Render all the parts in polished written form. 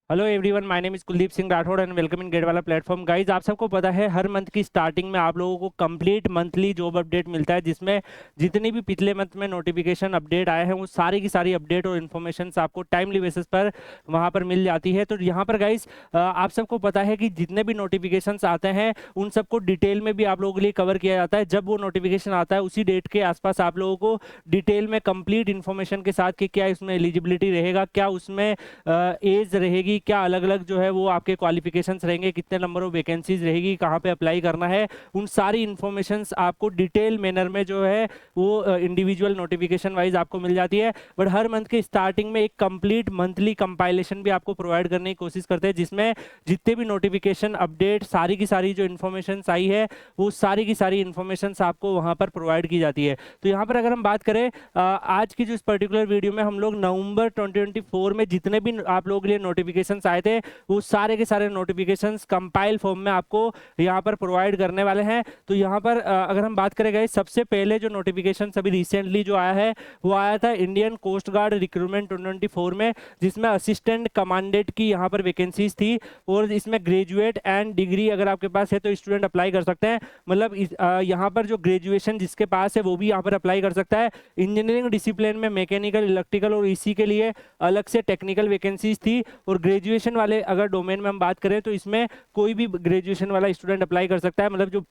Hello everyone, my name is Kuldeep Singh Rathore and welcome in GATE वाला platform. Guys, आप सबको पता है हर मंथ की स्टार्टिंग में आप लोगों को कंप्लीट मंथली जॉब अपडेट मिलता है, जिसमें जितनी भी पिछले मंथ में नोटिफिकेशन अपडेट आए हैं वो सारी की सारी अपडेट और इन्फॉर्मेशन आपको टाइमली बेसिस पर वहाँ पर मिल जाती है। तो यहाँ पर गाइज आप सबको पता है कि जितने भी नोटिफिकेशन आते हैं उन सबको डिटेल में भी आप लोगों के लिए कवर किया जाता है। जब वो नोटिफिकेशन आता है उसी डेट के आसपास आप लोगों को डिटेल में कंप्लीट इन्फॉर्मेशन के साथ कि क्या इसमें एलिजिबिलिटी रहेगा, क्या उसमें एज रहेगी, क्या अलग अलग जो है वो आपके क्वालिफिकेशंस रहेंगे, कितने नंबर ऑफ वैकेंसीज रहेगी, कहाँ पे अप्लाई करना है, उन सारी इन्फॉर्मेशंस आपको डिटेल मैनर में जो है वो इंडिविजुअल नोटिफिकेशन वाइज आपको मिल जाती है। बट हर मंथ के स्टार्टिंग में एक कंप्लीट मंथली कंपाइलेशन भी आपको प्रोवाइड करने की कोशिश करते हैं, जिसमें जितने भी नोटिफिकेशन अपडेट सारी की सारी जो इन्फॉर्मेशन आई है वो सारी की सारी इन्फॉर्मेशन आपको वहाँ पर प्रोवाइड की जाती है। तो यहाँ पर अगर हम बात करें आज की जो इस पर्टिकुलर वीडियो में हम लोग नवंबर 2024 में जितने भी आप लोगों के लिए नोटिफिकेशंस आए थे वो सारे के सारे नोटिफिकेशंस कंपाइल फॉर्म में आपको यहाँ पर प्रोवाइड करने वाले हैं। तो यहाँ पर अगर हम बात करें गाइस, सबसे पहले जो नोटिफिकेशन अभी रिसेंटली जो आया है वो आया था इंडियन कोस्ट गार्ड रिक्रूटमेंट 2024 में, जिसमें असिस्टेंट कमांडेंट की यहाँ पर वैकेंसीज थी और इसमें ग्रेजुएट एंड डिग्री अगर आपके पास है तो स्टूडेंट अप्लाई कर सकते हैं। मतलब यहाँ पर जो ग्रेजुएशन जिसके पास है वो भी यहाँ पर अप्लाई कर सकता है। इंजीनियरिंग डिसिप्लिन में मैकेनिकल, इलेक्ट्रिकल और इसी के लिए अलग से टेक्निकल वैकेंसीज थी। और ग्रेजुएशन वाले अगर डोमेन में हम बात करें तो इसमें कोई भी ग्रेजुएशन वाला स्टूडेंट अप्लाई कर सकता है। मतलब जो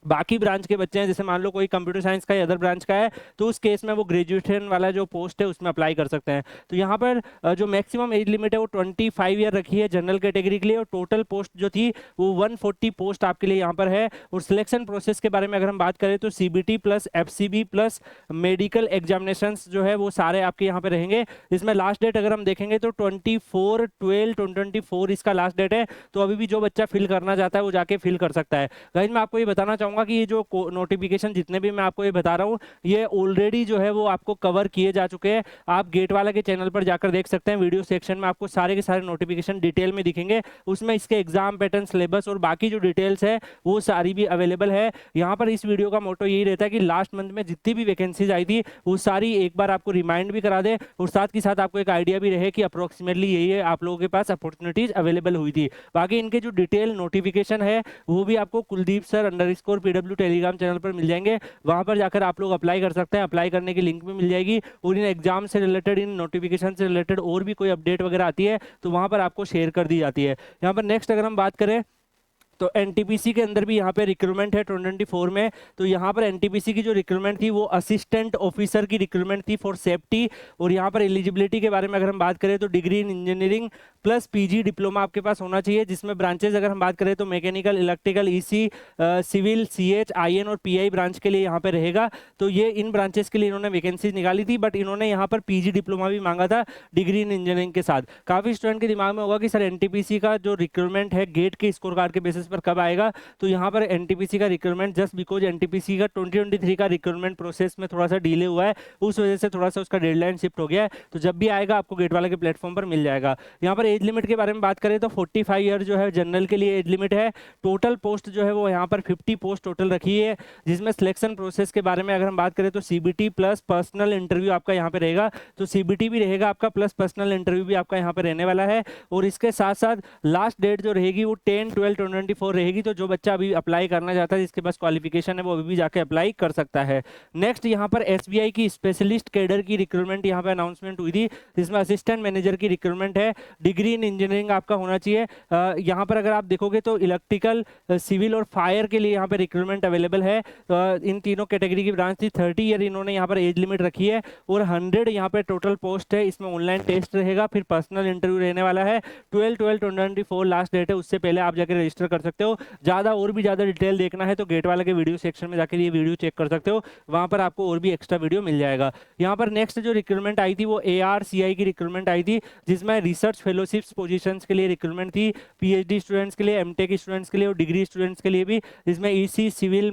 बाकी ब्रांच के बच्चे हैं, जैसे मान लो कोई कंप्यूटर साइंस का या अदर ब्रांच का है तो उस केस में वो ग्रेजुएशन वाला जो पोस्ट है उसमें अप्लाई कर सकते हैं। तो यहाँ पर जो मैक्सिमम एज लिमिट है वो 25 ईयर रखी है जनरल कैटेगरी के लिए, और टोटल पोस्ट जो थी वो 140 पोस्ट आपके लिए यहाँ पर है। और सिलेक्शन प्रोसेस के बारे में अगर हम बात करें तो CBT plus FCB plus medical examination जो है वो सारे आपके यहाँ पे रहेंगे। इसमें लास्ट डेट अगर हम देखेंगे तो 24/12/2024 इसका लास्ट डेट है। तो अभी भी जो बच्चा फिल करना चाहता है वो जाके फिल कर सकता है। गाइस, मैं आपको ये बताना चाहूंगा कि ये जो नोटिफिकेशन जितने भी मैं आपको ये बता रहा हूँ ये ऑलरेडी जो है वो आपको कवर किए जा चुके हैं। आप गेट वाला के चैनल पर जाकर देख सकते हैं, वीडियो सेक्शन में आपको सारे के सारे नोटिफिकेशन डिटेल में दिखेंगे। उसमें इसके एग्जाम पैटर्न, सिलेबस और बाकी जो डिटेल्स है वो सारी भी अवेलेबल है। यहाँ पर इस वीडियो का मोटो यही रहता है कि लास्ट मंथ में जितनी भी वैकेंसीज आई थी वो सारी एक बार आपको रिमाइंड भी करा दे और साथ के साथ आपको एक आइडिया भी रहे कि अप्रोक्सीमेटली यही है आप लोगों के पास अपॉर्चुनिटीज अवेलेबल हुई थी। बाकी इनके जो डिटेल नोटिफिकेशन है वो भी आपको Kuldeep sir _PW Telegram channel पर मिल जाएंगे। वहां पर जाकर आप लोग अप्लाई कर सकते हैं। अप्लाई करने की लिंक भी मिल जाएगी और इन एग्जाम से रिलेटेड, इन नोटिफिकेशन से रिलेटेड और भी कोई अपडेट वगैरह आती है तो वहां पर आपको शेयर कर दी जाती है। यहाँ पर नेक्स्ट अगर हम बात करें तो एनटीपीसी के अंदर भी यहाँ पे रिक्रूटमेंट है 2024 में। तो यहाँ पर एनटीपीसी की जो रिक्रूटमेंट थी वो असिस्टेंट ऑफिसर की रिक्रूटमेंट थी फॉर सेफ्टी। और यहाँ पर एलिजिबिलिटी के बारे में अगर हम बात करें तो degree in engineering plus PG diploma आपके पास होना चाहिए, जिसमें ब्रांचेज अगर हम बात करें तो mechanical, electrical, EC, civil, CH, IN और PI ब्रांच के लिए यहाँ पे रहेगा। तो ये इन ब्रांचेस के लिए इन्होंने वैकेंसीज निकाली थी, बट इन्होंने यहाँ पर PG डिप्लोमा भी मांगा था डिग्री इन इंजीनियरिंग के साथ। काफी स्टूडेंट के दिमाग में होगा कि सर एनटीपीसी का जो रिक्रूटमेंट है गेट के स्कोर कार्ड के बेसिस पर कब आएगा। तो यहाँ पर एनटीपीसी का रिक्रूटमेंट जस्ट बिकॉज एनटीपीसी का 2023 का रिक्रूटमेंट प्रोसेस में थोड़ा सा डिले हुआ है, उस वजह से थोड़ा सा उसका डेडलाइन शिफ्ट हो गया है। तो जब भी आएगा आपको गेट वाला के प्लेटफॉर्म पर मिल जाएगा। यहाँ पर एज लिमिट के बारे में बात करें तो 45 ईयर जो है जनरल के लिए एज लिमिट है। टोटल पोस्ट जो है वो यहाँ पर 50 पोस्ट टोटल रखी है, जिसमें सिलेक्शन प्रोसेस के बारे में अगर हम बात करें तो CBT प्लस पर्सनल इंटरव्यू आपका यहाँ पे रहेगा। तो CBT भी रहेगा आपका प्लस पर्सनल इंटरव्यू भी आपका यहाँ पे रहने वाला है। और इसके साथ साथ लास्ट डेट जो रहेगी वो 10/12/2024 रहेगी। तो जो बच्चा अभी अप्लाई करना चाहता है, जिसके पास क्वालिफिकेशन है, वो अभी भी जाके अप्लाई कर सकता है। नेक्स्ट यहाँ पर SBI की स्पेशलिस्ट कैडर की रिक्रूटमेंट यहाँ पे अनाउंसमेंट हुई थी, जिसमें असिस्टेंट मैनेजर की रिक्रूटमेंट है। डिग्री इन इंजीनियरिंग आपका होना चाहिए। यहाँ पर अगर आप देखोगे तो इलेक्ट्रिकल, सिविल और फायर के लिए यहाँ पे रिक्रूटमेंट अवेलेबल है। इन तीनों कैटेगरी की ब्रांच थी। 30 ईयर इन्होंने यहाँ पर एज लिमिट रखी है और 100 यहाँ पे टोटल पोस्ट है। इसमें ऑनलाइन टेस्ट रहेगा, फिर पर्सनल इंटरव्यू रहने वाला है। 12/12/2024 लास्ट डेट है, उससे पहले आप जाकर रजिस्टर कर सकते हो। ज़्यादा और भी ज़्यादा डिटेल देखना है तो गेट वाला के वीडियो सेक्शन में जाकर ये वीडियो चेक कर सकते हो, वहाँ पर आपको और भी एक्स्ट्रा वीडियो मिल जाएगा। यहाँ पर नेक्स्ट जो रिक्रूटमेंट आई थी वो ARCI की रिक्रूटमेंट आई थी, जिसमें रिसर्च फेलोशिप्स पोजीशंस के लिए रिक्रूटमेंट थी। PhD स्टूडेंट्स के लिए, MTech स्टूडेंट्स के लिए और डिग्री स्टूडेंट्स के लिए भी, जिसमें EC, civil,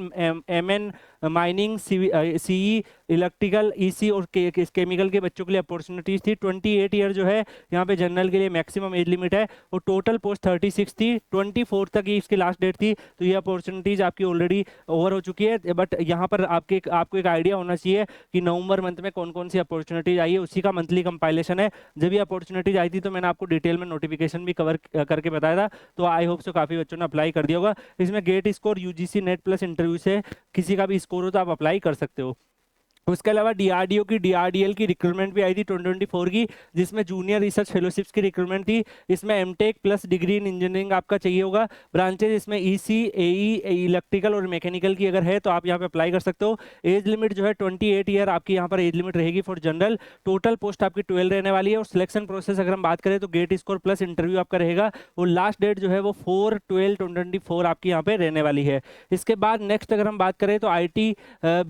MN, mining, CE, electrical, EC और केमिकल के बच्चों के लिए अपॉर्चुनिटीज थी। 28 ईयर जो है यहाँ पे जनरल के लिए मैक्सिमम एज लिमिट है, और टोटल पोस्ट 36 थी। 24 तक ही इसकी लास्ट डेट थी, तो ये अपॉर्चुनिटीज आपकी ऑलरेडी ओवर हो चुकी है। बट यहाँ पर आपको एक आइडिया होना चाहिए कि नवंबर मंथ में कौन कौन सी अपॉर्चुनिटीज आई है, उसी का मंथली कंपाइलेशन है। जब ये अपॉर्चुनिटीज आई थी तो मैंने आपको डिटेल में नोटिफिकेशन भी कवर करके बताया था, तो आई होप सो काफी बच्चों ने अप्लाई कर दिया होगा। इसमें GATE score, UGC NET plus interview से किसी का भी स्कोर हो तो आप अप्लाई कर सकते हो। उसके अलावा डीआरडीओ की डीआरडीएल की रिक्रूटमेंट भी आई थी 2024 की, जिसमें जूनियर रिसर्च फेलोशिप्स की रिक्रूटमेंट थी। इसमें MTech plus degree in engineering आपका चाहिए होगा। ब्रांचेज इसमें ईसी, एई, इलेक्ट्रिकल और मैकेनिकल की अगर है तो आप यहाँ पे अप्लाई कर सकते हो। एज लिमिट जो है 28 ईयर आपकी यहाँ पर एज लिमिट रहेगी फॉर जनरल। टोटल पोस्ट आपकी 12 रहने वाली है, और सिलेक्शन प्रोसेस अगर हम बात करें तो गेट स्कोर प्लस इंटरव्यू आपका रहेगा, और लास्ट डेट जो है वो 4/12/2024 आपकी यहाँ पे रहने वाली है। इसके बाद नेक्स्ट अगर हम बात करें तो IT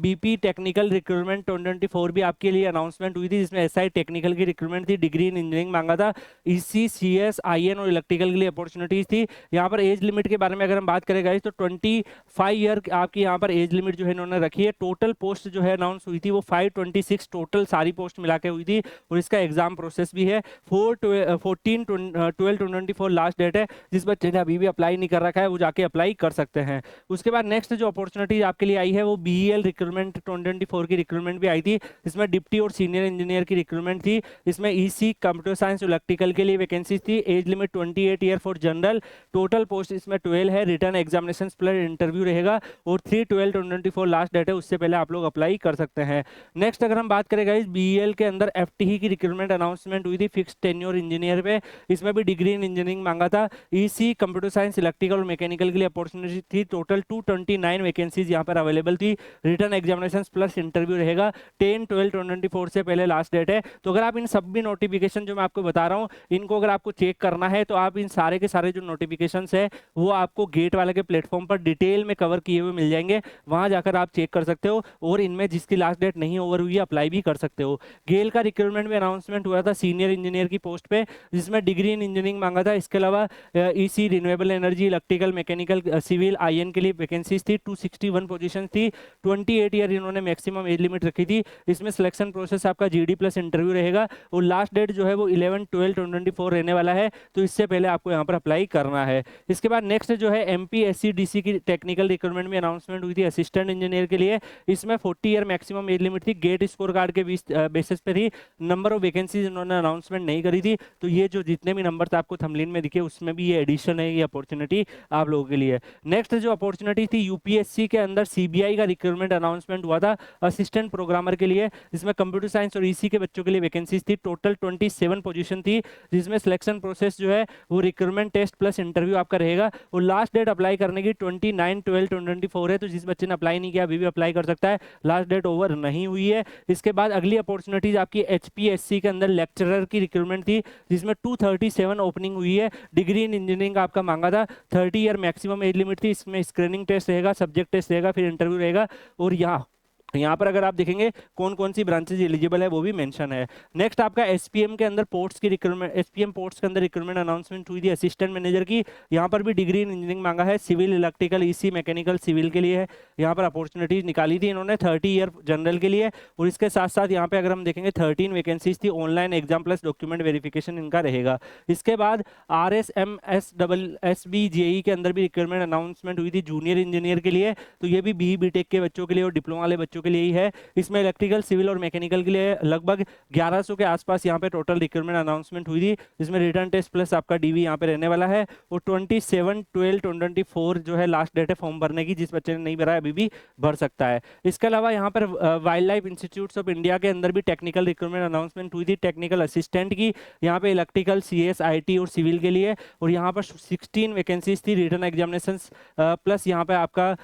BP टेक्निकल रिक्रूटमेंट 2024 भी आपके लिए अनाउंसमेंट हुई थी, जिसमें SI टेक्निकल की रिक्रूटमेंट थी, डिग्री इन इंजीनियरिंग मांगा था, EC, CS, IN और इलेक्ट्रिकल के लिए अपॉर्चुनिटीज थी। यहाँ पर एज लिमिट के बारे में अगर हम बात करें गाइस तो 25 ईयर आपकी यहाँ पर एज लिमिट जो है इन्होंने रखी है। टोटल पोस्ट जो है अनाउंस हुई थी वो 526 टोटल सारी पोस्ट मिला के हुई थी, और इसका एग्जाम प्रोसेस भी है। 14/12/2024 लास्ट डेट है। जिस बच्चे ने अभी भी अप्लाई नहीं कर रखा है वो जाके अप्लाई कर सकते हैं। उसके बाद नेक्स्ट जो अपॉर्चुनिटी आपके लिए आई है वो BEL रिक्रूटमेंट 2024 की रिक्रूटमेंट भी आई थी। इसमें डिप्टी और सीनियर इंजीनियर की रिक्रूटमेंट थी। इसमें EC, कंप्यूटर साइंस, इलेक्ट्रिकल के लिए वैकेंसीज थी। Age limit 28 year for general. Total post इसमें 12 है। रिटर्न एग्जामिनेशन प्लस इंटरव्यू रहेगा, और 3/12/2024 लास्ट डेट है, उससे पहले आप लोग अप्लाई कर सकते हैं। नेक्स्ट अगर हम बात करें गाइस BEL के अंदर FTE की रिक्रूटमेंट अनाउंसमेंट हुई थी फिक्स टेन्योर इंजीनियर पे। इसमें भी डिग्री इन इंजीनियरिंग मांगा था। EC, कंप्यूटर साइंस, इलेक्ट्रिकल और मैकेनिकल के लिए अपॉर्चुनिटी थी। टोटल 229 वैकेंसीज यहाँ पर अवेलेबल थी। रिटर्न एग्जामिनेशन प्लस इंटरव्यू रहेगा। 10/12/2024 से पहले लास्ट डेट है। तो अगर आप इन सब भी नोटिफिकेशन जो मैं आपको बता रहा हूँ इनको अगर आपको चेक करना है तो आप इन सारे के सारे जो नोटिफिकेशन है वो आपको गेट वाले के प्लेटफॉर्म पर डिटेल में कवर किए हुए मिल जाएंगे, वहां जाकर आप चेक कर सकते हो, और इनमें जिसकी लास्ट डेट नहीं ओवर हुई है अप्लाई भी कर सकते हो। गेल का रिक्रूटमेंट में अनाउंसमेंट हुआ था सीनियर इंजीनियर की पोस्ट पे, जिसमें डिग्री इन इंजीनियरिंग मांगा था। इसके अलावा EC, renewable energy, electrical, mechanical, civil, IN के लिए वैकेंसीज थी। 261 पोजीशन थी। 28 ईयर इन्होंने मैक्सिमम एज लिमिट रखी थी। इसमें सिलेक्शन प्रोसेस आपका GD प्लस इंटरव्यू रहेगा, और लास्ट डेट जो है वो 11/12/2024 रहने वाला है, तो इससे पहले आपको यहाँ पर अप्लाई करना है। इसके बाद नेक्स्ट जो है MPSC/DC की टेक्निकल रिक्रूटमेंट में अनाउंसमेंट हुई थी असिस्टेंट इंजीनियर के लिए। इसमें 40 ईयर मैक्सिमम एज लिमिट थी। गेट स्कोर कार्ड के बेसिस पे थी। नंबर ऑफ वैकेंसीज इन्होंने अनाउंसमेंट नहीं करी थी, तो ये जो जितने भी नंबर आपको थंबनेल में दिखे उसमें भी ये एडिशन है, ये अपॉर्चुनिटी आप लोगों के लिए। नेक्स्ट जो अपॉर्चुनिटी थी UPSC के अंदर CBI का रिक्रूटमेंट अनाउंसमेंट हुआ था असिस्टेंट प्रोग्रामर के लिए। इसमें कंप्यूटर साइंस और EC के बच्चों के लिए वैकेंसीज थी। टोटल 27 पोजीशन थी, जिसमें सिलेक्शन प्रोसेस जो है वो रिक्रूटमेंट टेस्ट प्लस इंटरव्यू आपका रहेगा, और लास्ट डेट अप्लाई करने की 29/12/2024 है। तो जिस बच्चे ने अप्लाई नहीं किया अभी भी अप्लाई कर सकता है, लास्ट डेट ओवर नहीं हुई है। इसके बाद अगली अपॉर्चुनिटीज आपकी HPSC के अंदर लेक्चरर की रिक्रूटमेंट थी, जिसमें 237 ओपनिंग हुई है। डिग्री इन इंजीनियरिंग आपका मांगा था। 30 ईयर मैक्सिमम एज लिमिट थी। इसमें स्क्रीनिंग टेस्ट रहेगा, सब्जेक्ट टेस्ट रहेगा, फिर इंटरव्यू रहेगा, और यहाँ पर अगर आप देखेंगे कौन कौन सी ब्रांचेज एलिजिबल है वो भी मेंशन है। नेक्स्ट आपका SPM के अंदर पोर्ट्स की रिक्रूटमेंट, SPM पोर्ट्स के अंदर रिक्रूटमेंट अनाउंसमेंट हुई थी असिस्टेंट मैनेजर की। यहाँ पर भी डिग्री इन इंजीनियरिंग मांगा है। Civil, electrical, EC, mechanical, civil के लिए है। यहाँ पर अपॉर्चुनिटीज निकाली थी इन्होंने 30 ईयर जनरल के लिए, और इसके साथ साथ यहाँ पे अगर हम देखेंगे 13 वैकेंसीज थी। Online exam plus document verification इनका रहेगा। इसके बाद RSMSSB JE के अंदर भी रिक्रूटमेंट अनाउंसमेंट हुई थी जूनियर इंजीनियर के लिए, तो ये भी BE BTech के बच्चों के लिए और डिप्लोमा वाले बच्चों के लिए ही है। इसमें इलेक्ट्रिकल, सिविल और मैकेनिकल के लिए लगभग 1100 के आसपास यहाँ पे टोटल रिक्रूटमेंट अनाउंसमेंट हुई थी, जिसमें रिटर्न टेस्ट प्लस आपका DV यहाँ पे रहने वाला है। और 27/12/2024 जो है लास्ट डेट है फॉर्म भरने की। जिस बच्चे ने नहीं भरा है अभी भी भर सकता है। इसके अलावा यहाँ पर wild life institutes of India के अंदर भी टेक्निकल रिक्रूटमेंट अनाउंसमेंट हुई थी टेक्निकल असिस्टेंट की। यहाँ पे इलेक्ट्रिकल, CS, IT और सिविल के लिए, और यहाँ पर 16 वैकेंसीज थी। रिटर्न एग्जामिनेशन प्लस यहाँ पे आपका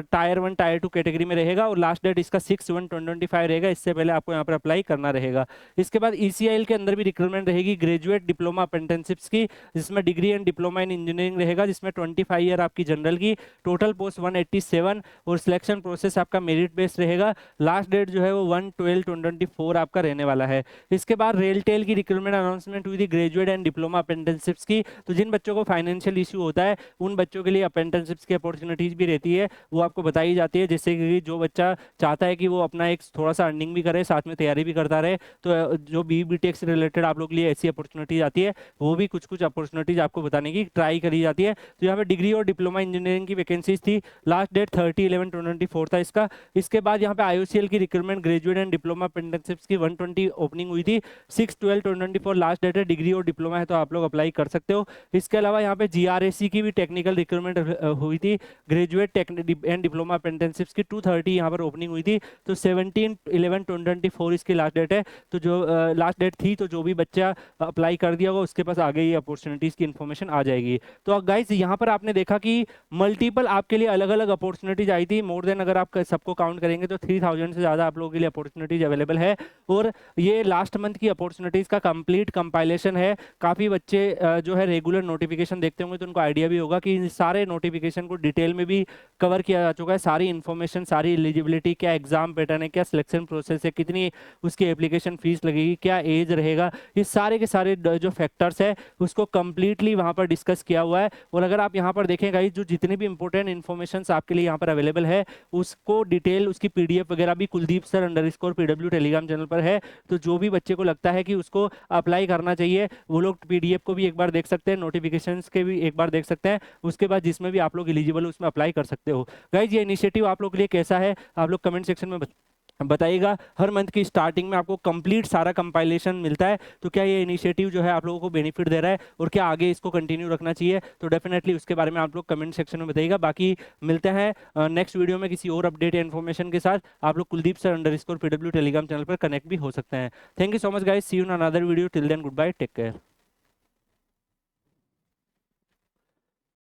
Tier 1 Tier 2 कैटेगरी में रहेगा, और लास्ट डेट इसका 6/1/2025 रहेगा, इससे पहले आपको यहाँ पर अप्लाई करना रहेगा। इसके बाद ECIL के अंदर भी रिक्रूटमेंट रहेगी ग्रेजुएट डिप्लोमा अप्रेंटिसशिप्स की, जिसमें degree and diploma in engineering रहेगा, जिसमें 25 ईयर आपकी जनरल की, टोटल पोस्ट 187 और सिलेक्शन प्रोसेस आपका मेरिट बेस्ड रहेगा। लास्ट डेट जो है वो 1/12/2024 आपका रहने वाला है। इसके बाद रेलटेल की रिक्रूटमेंट अनाउंसमेंट हुई थी ग्रेजुएट एंड डिप्लोमा अप्रेंटिसशिप्स की। तो जिन बच्चों को फाइनेंशियल इशू होता है उन बच्चों के लिए अप्रेंटिसशिप्स की अपॉर्चुनिटीज भी रहती है, वो आपको बताई जाती है, जिससे कि जो बच्चा चाहता है कि वो अपना एक थोड़ा सा अर्निंग भी करे, साथ में तैयारी भी करता रहे, तो जो BBTech से रिलेटेड आप लोग के लिए ऐसी अपॉर्चुनिटीज आती है, वो भी कुछ कुछ अपॉर्चुनिटीज आपको बताने की ट्राई करी जाती है। तो यहाँ पे डिग्री और डिप्लोमा इंजीनियरिंग की वैकेंसीज थी, लास्ट डेट 30/11/2024 था इसका। इसके बाद यहाँ पे IOCL की रिक्रूटमेंट ग्रेजुएट एंड डिप्लोमा अप्रेंटिसशिप्स की 120 ओपनिंग हुई थी, 6/12/2024 लास्ट डेट है। डिग्री और डिप्लोमा है तो आप लोग अप्लाई कर सकते हो। इसके अलावा यहाँ पे GRAC की भी टेक्निकल रिक्रूटमेंट हुई थी, ग्रेजुएट एंड डिप्लोमा अप्रेंटिसशिप्स की 230 यहाँ पर ओपनिंग हुई थी। तो 17/11/2024 इसकी लास्ट डेट है। तो जो लास्ट डेट थी, तो जो भी बच्चा अप्लाई कर दिया होगा उसके पास आगे ये अपॉर्चुनिटीज की इन्फॉर्मेशन आ जाएगी। तो गाइस यहाँ पर आपने देखा कि मल्टीपल आपके लिए अलग अलग अपॉर्चुनिटीज आई थी, मोर देन अगर आप सबको काउंट करेंगे तो 3000 से ज़्यादा आप लोगों के लिए अपॉर्चुनिटीज अवेलेबल है। और ये लास्ट मंथ की अपॉर्चुनिटीज का कंप्लीट कंपाइलेशन है। काफ़ी बच्चे जो है रेगुलर नोटिफिकेशन देखते होंगे तो उनको आइडिया भी होगा कि सारे नोटिफिकेशन को डिटेल में भी कवर किया जा चुका है, सारी इन्फॉर्मेशन, सारी एलिजिबिलिटी, क्या एग्जाम पैटर्न है, क्या सिलेक्शन प्रोसेस है, कितनी उसकी एप्लीकेशन फीस लगेगी, क्या एज रहेगा, ये सारे के सारे जो फैक्टर्स है उसको कंप्लीटली वहाँ पर डिस्कस किया हुआ है। और अगर आप यहाँ पर देखें गाइस, जो जितने भी इंपॉर्टेंट इन्फॉर्मेशन आपके लिए यहाँ पर अवेलेबल है उसको डिटेल, उसकी PDF वगैरह भी Kuldeep sir _PW Telegram channel पर है। तो जो भी बच्चे को लगता है कि उसको अप्लाई करना चाहिए वो लोग PDF को भी एक बार देख सकते हैं, नोटिफिकेशंस के भी एक बार देख सकते हैं, उसके बाद जिसमें भी आप लोग एलिजिबल हो उसमें अप्लाई कर सकते हो। गाइज ये इनिशिएटिव आप लोग के लिए कैसा है आप लोग कमेंट सेक्शन में बताइएगा। हर मंथ की स्टार्टिंग में आपको कंप्लीट सारा कंपाइलेशन मिलता है, तो क्या ये इनिशिएटिव जो है आप लोगों को बेनिफिट दे रहा है और क्या आगे इसको कंटिन्यू रखना चाहिए, तो डेफिनेटली उसके बारे में आप लोग कमेंट सेक्शन में बताइएगा। बाकी मिलते हैं नेक्स्ट वीडियो में किसी और अपडेट या इन्फॉर्मेशन के साथ। आप लोग Kuldeep sir _PW Telegram channel पर कनेक्ट भी हो सकते हैं। Thank you so much guys, see you in another video, till then good bye, take care.